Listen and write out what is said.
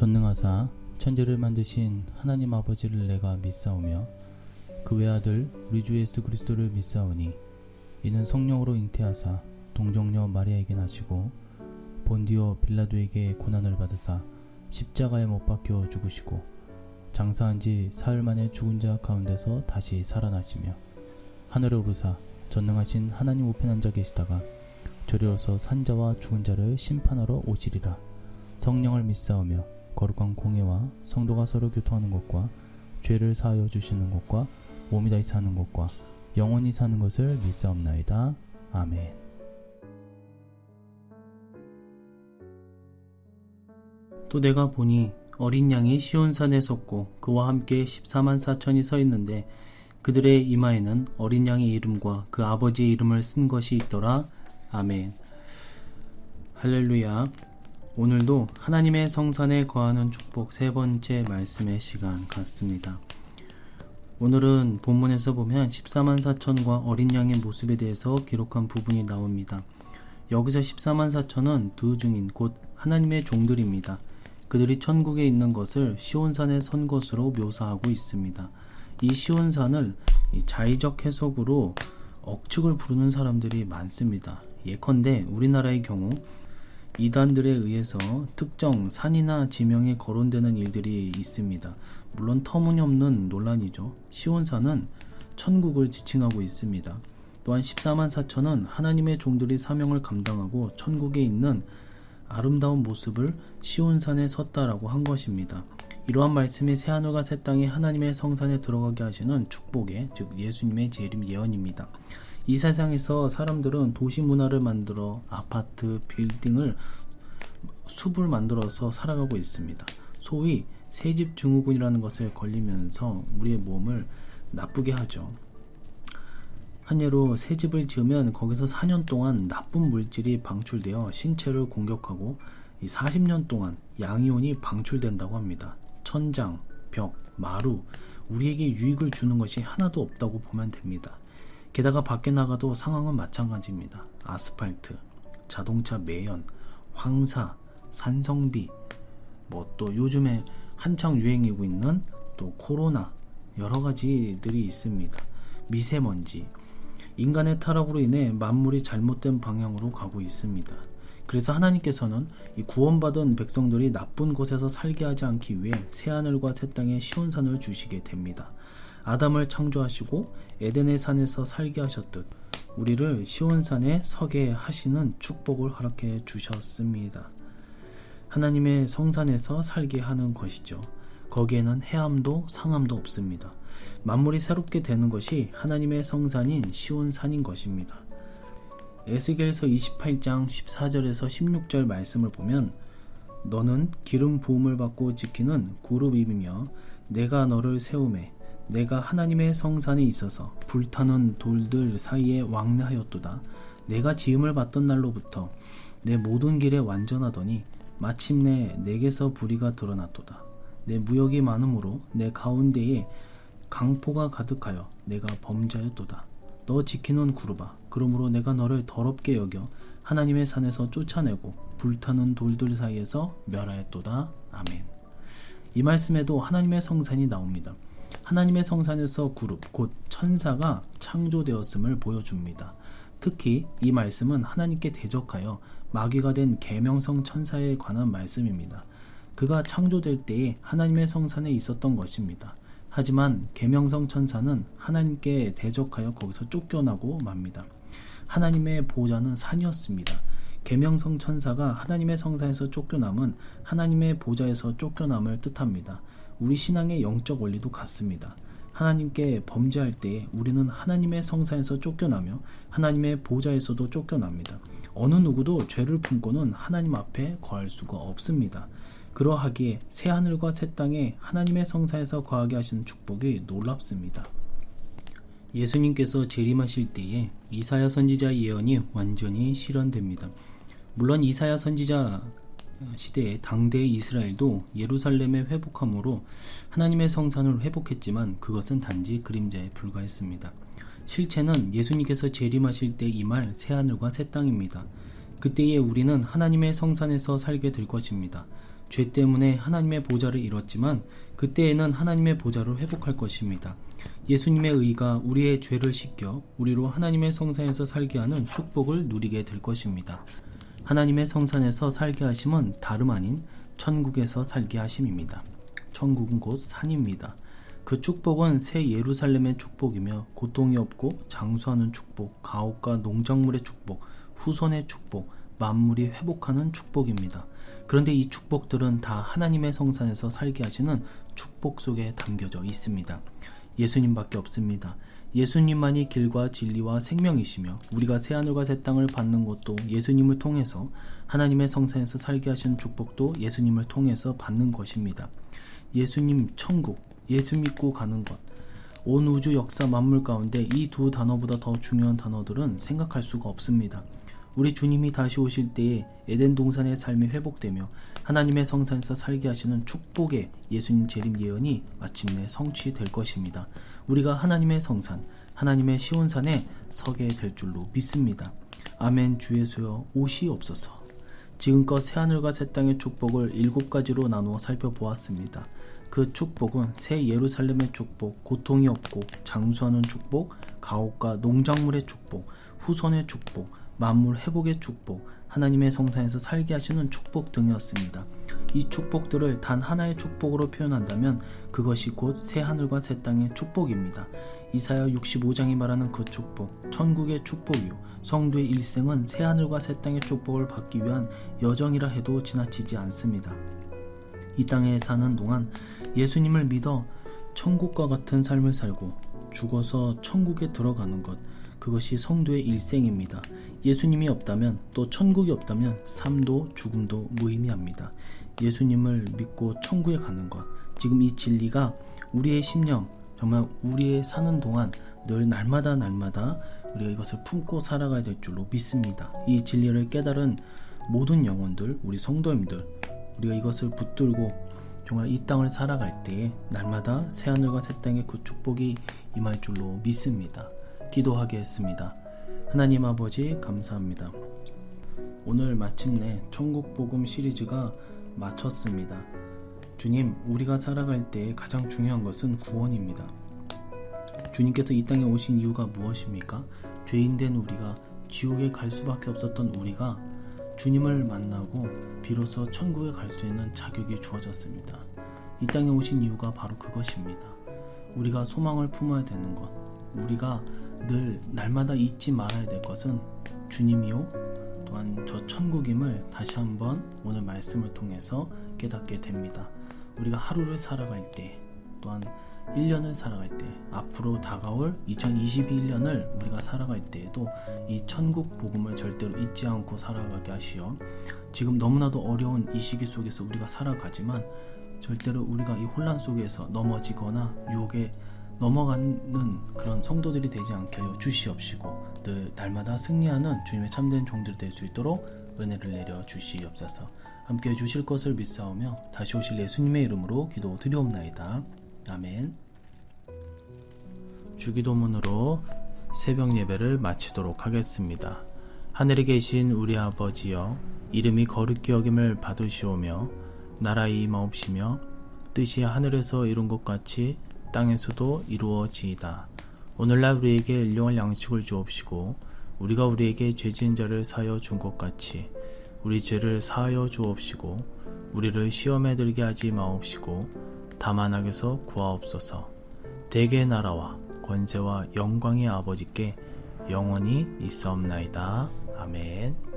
전능하사 천지를 만드신 하나님 아버지를 내가 믿사오며 그 외아들 우리 주 예수 그리스도를 믿사오니 이는 성령으로 잉태하사 동정녀 마리아에게 나시고 본디오 빌라도에게 고난을 받으사 십자가에 못 박혀 죽으시고 장사한 지 사흘 만에 죽은 자 가운데서 다시 살아나시며 하늘에 오르사 전능하신 하나님 우편에 앉아 계시다가 저리로서 산자와 죽은 자를 심판하러 오시리라. 성령을 믿사오며 거룩한 공예와 성도가 서로 교통하는 것과 죄를 사하여 주시는 것과 몸이 다시 사는 것과 영원히 사는 것을 믿사옵나이다. 아멘. 또 내가 보니 어린 양이 시온산에 섰고 그와 함께 14만 4천이 서 있는데 그들의 이마에는 어린 양의 이름과 그 아버지의 이름을 쓴 것이 있더라. 아멘. 할렐루야. 오늘도 하나님의 성산에 거하는 축복 세 번째 말씀의 시간 같습니다. 오늘은 본문에서 보면 14만 4천과 어린 양의 모습에 대해서 기록한 부분이 나옵니다. 여기서 14만 4천은 두 증인 곧 하나님의 종들입니다. 그들이 천국에 있는 것을 시온산에 선 것으로 묘사하고 있습니다. 이 시온산을 자의적 해석으로 억측을 부르는 사람들이 많습니다. 예컨대 우리나라의 경우 이단들에 의해서 특정 산이나 지명에 거론되는 일들이 있습니다. 물론 터무니없는 논란이죠. 시온산은 천국을 지칭하고 있습니다. 또한 14만 4천은 하나님의 종들이 사명을 감당하고 천국에 있는 아름다운 모습을 시온산에 섰다라고 한 것입니다. 이러한 말씀이 새하늘과 새 땅이 하나님의 성산에 들어가게 하시는 축복의 즉 예수님의 재림 예언입니다. 이 세상에서 사람들은 도시 문화를 만들어 아파트, 빌딩을 숲을 만들어서 살아가고 있습니다. 소위 새집 증후군이라는 것에 걸리면서 우리의 몸을 나쁘게 하죠. 한 예로 새집을 지으면 거기서 4년 동안 나쁜 물질이 방출되어 신체를 공격하고 40년 동안 양이온이 방출된다고 합니다. 천장, 벽, 마루, 우리에게 유익을 주는 것이 하나도 없다고 보면 됩니다. 게다가 밖에 나가도 상황은 마찬가지입니다. 아스팔트, 자동차 매연, 황사, 산성비, 또 요즘에 한창 유행이고 있는 또 코로나 여러 가지들이 있습니다. 미세먼지, 인간의 타락으로 인해 만물이 잘못된 방향으로 가고 있습니다. 그래서 하나님께서는 이 구원받은 백성들이 나쁜 곳에서 살게 하지 않기 위해 새하늘과 새 땅에 시온산을 주시게 됩니다. 아담을 창조하시고 에덴의 산에서 살게 하셨듯 우리를 시온산에 서게 하시는 축복을 허락해 주셨습니다. 하나님의 성산에서 살게 하는 것이죠. 거기에는 해함도 상함도 없습니다. 만물이 새롭게 되는 것이 하나님의 성산인 시온산인 것입니다. 에스겔서 28장 14절에서 16절 말씀을 보면 너는 기름 부음을 받고 지키는 그룹이며 내가 너를 세우매 내가 하나님의 성산에 있어서 불타는 돌들 사이에 왕래하였도다. 내가 지음을 받던 날로부터 내 모든 길에 완전하더니 마침내 내게서 불의가 드러났도다. 내 무역이 많으므로 내 가운데에 강포가 가득하여 내가 범죄하였도다. 너 지키는 그룹아, 그러므로 내가 너를 더럽게 여겨 하나님의 산에서 쫓아내고 불타는 돌들 사이에서 멸하였도다. 아멘. 이 말씀에도 하나님의 성산이 나옵니다. 하나님의 성산에서 그룹, 곧 천사가 창조되었음을 보여줍니다. 특히 이 말씀은 하나님께 대적하여 마귀가 된 계명성 천사에 관한 말씀입니다. 그가 창조될 때에 하나님의 성산에 있었던 것입니다. 하지만 계명성 천사는 하나님께 대적하여 거기서 쫓겨나고 맙니다. 하나님의 보좌는 산이었습니다. 계명성 천사가 하나님의 성산에서 쫓겨남은 하나님의 보좌에서 쫓겨남을 뜻합니다. 우리 신앙의 영적 원리도 같습니다. 하나님께 범죄할 때에 우리는 하나님의 성산에서 쫓겨나며 하나님의 보좌에서도 쫓겨납니다. 어느 누구도 죄를 품고는 하나님 앞에 거할 수가 없습니다. 그러하기에 새하늘과 새 땅에 하나님의 성산에서 거하게 하시는 축복이 놀랍습니다. 예수님께서 재림하실 때에 이사야 선지자의 예언이 완전히 실현됩니다. 물론 이사야 선지자 시대에 당대의 이스라엘도 예루살렘의 회복함으로 하나님의 성산을 회복했지만 그것은 단지 그림자에 불과했습니다. 실체는 예수님께서 재림하실 때 임할 새하늘과 새 땅입니다. 그때에 우리는 하나님의 성산에서 살게 될 것입니다. 죄 때문에 하나님의 보좌를 잃었지만 그때에는 하나님의 보좌를 회복할 것입니다. 예수님의 의가 우리의 죄를 씻겨 우리로 하나님의 성산에서 살게 하는 축복을 누리게 될 것입니다. 하나님의 성산에서 살게 하심은 다름 아닌 천국에서 살게 하심입니다. 천국은 곧 산입니다. 그 축복은 새 예루살렘의 축복이며 고통이 없고 장수하는 축복, 가옥과 농작물의 축복, 후손의 축복, 만물이 회복하는 축복입니다. 그런데 이 축복들은 다 하나님의 성산에서 살게 하시는 축복 속에 담겨져 있습니다. 예수님밖에 없습니다. 예수님만이 길과 진리와 생명이시며 우리가 새하늘과 새 땅을 받는 것도 예수님을 통해서 하나님의 성산에서 살게 하시는 축복도 예수님을 통해서 받는 것입니다. 예수님 천국, 예수 믿고 가는 것, 온 우주 역사 만물 가운데 이 두 단어보다 더 중요한 단어들은 생각할 수가 없습니다. 우리 주님이 다시 오실 때에 에덴 동산의 삶이 회복되며 하나님의 성산에서 살게 하시는 축복의 예수님 재림 예언이 마침내 성취될 것입니다. 우리가 하나님의 성산, 하나님의 시온산에 서게 될 줄로 믿습니다. 아멘. 주 예수여 오시옵소서. 지금껏 새하늘과 새 땅의 축복을 7가지로 나누어 살펴보았습니다. 그 축복은 새 예루살렘의 축복, 고통이 없고 장수하는 축복, 가옥과 농작물의 축복, 후손의 축복, 만물 회복의 축복, 하나님의 성산에서 살게 하시는 축복 등이었습니다. 이 축복들을 단 하나의 축복으로 표현한다면 그것이 곧 새하늘과 새 땅의 축복입니다. 이사야 65장이 말하는 그 축복, 천국의 축복이요 성도의 일생은 새하늘과 새 땅의 축복을 받기 위한 여정이라 해도 지나치지 않습니다. 이 땅에 사는 동안 예수님을 믿어 천국과 같은 삶을 살고 죽어서 천국에 들어가는 것, 그것이 성도의 일생입니다. 예수님이 없다면, 또 천국이 없다면 삶도 죽음도 무의미합니다. 예수님을 믿고 천국에 가는 것, 지금 이 진리가 우리의 심령, 정말 우리의 사는 동안 늘 날마다 우리가 이것을 품고 살아가야 될 줄로 믿습니다. 이 진리를 깨달은 모든 영혼들, 우리 성도님들, 우리가 이것을 붙들고 정말 이 땅을 살아갈 때에 날마다 새하늘과 새 땅의 그 축복이 임할 줄로 믿습니다. 기도하겠습니다. 하나님 아버지 감사합니다. 오늘 마침내 천국복음 시리즈가 마쳤습니다. 주님, 우리가 살아갈 때 가장 중요한 것은 구원입니다. 주님께서 이 땅에 오신 이유가 무엇입니까? 죄인된 우리가 지옥에 갈 수밖에 없었던 우리가 주님을 만나고 비로소 천국에 갈 수 있는 자격이 주어졌습니다. 이 땅에 오신 이유가 바로 그것입니다. 우리가 소망을 품어야 되는 것, 우리가 늘 날마다 잊지 말아야 될 것은 주님이요 또한 저 천국임을 다시 한번 오늘 말씀을 통해서 깨닫게 됩니다. 우리가 하루를 살아갈 때, 또한 1년을 살아갈 때, 앞으로 다가올 2022년을 우리가 살아갈 때에도 이 천국 복음을 절대로 잊지 않고 살아가게 하시어 지금 너무나도 어려운 이 시기 속에서 우리가 살아가지만 절대로 우리가 이 혼란 속에서 넘어지거나 유혹에 넘어가는 그런 성도들이 되지 않게 하여 주시옵시고 늘 날마다 승리하는 주님의 참된 종들이 될 수 있도록 은혜를 내려 주시옵소서. 함께 해주실 것을 믿사오며 다시 오실 예수님의 이름으로 기도 드리옵나이다. 아멘. 주기도문으로 새벽 예배를 마치도록 하겠습니다. 하늘에 계신 우리 아버지여, 이름이 거룩히 여김을 받으시오며 나라의 임하옵시며 뜻이 하늘에서 이룬 것 같이 땅에서도 이루어지이다. 오늘날 우리에게 일용할 양식을 주옵시고 우리가 우리에게 죄 지은 자를 사하여 준 것 같이 우리 죄를 사하여 주옵시고 우리를 시험에 들게 하지 마옵시고 다만 악에서 구하옵소서. 대개의 나라와 권세와 영광의 아버지께 영원히 있사옵나이다. 아멘.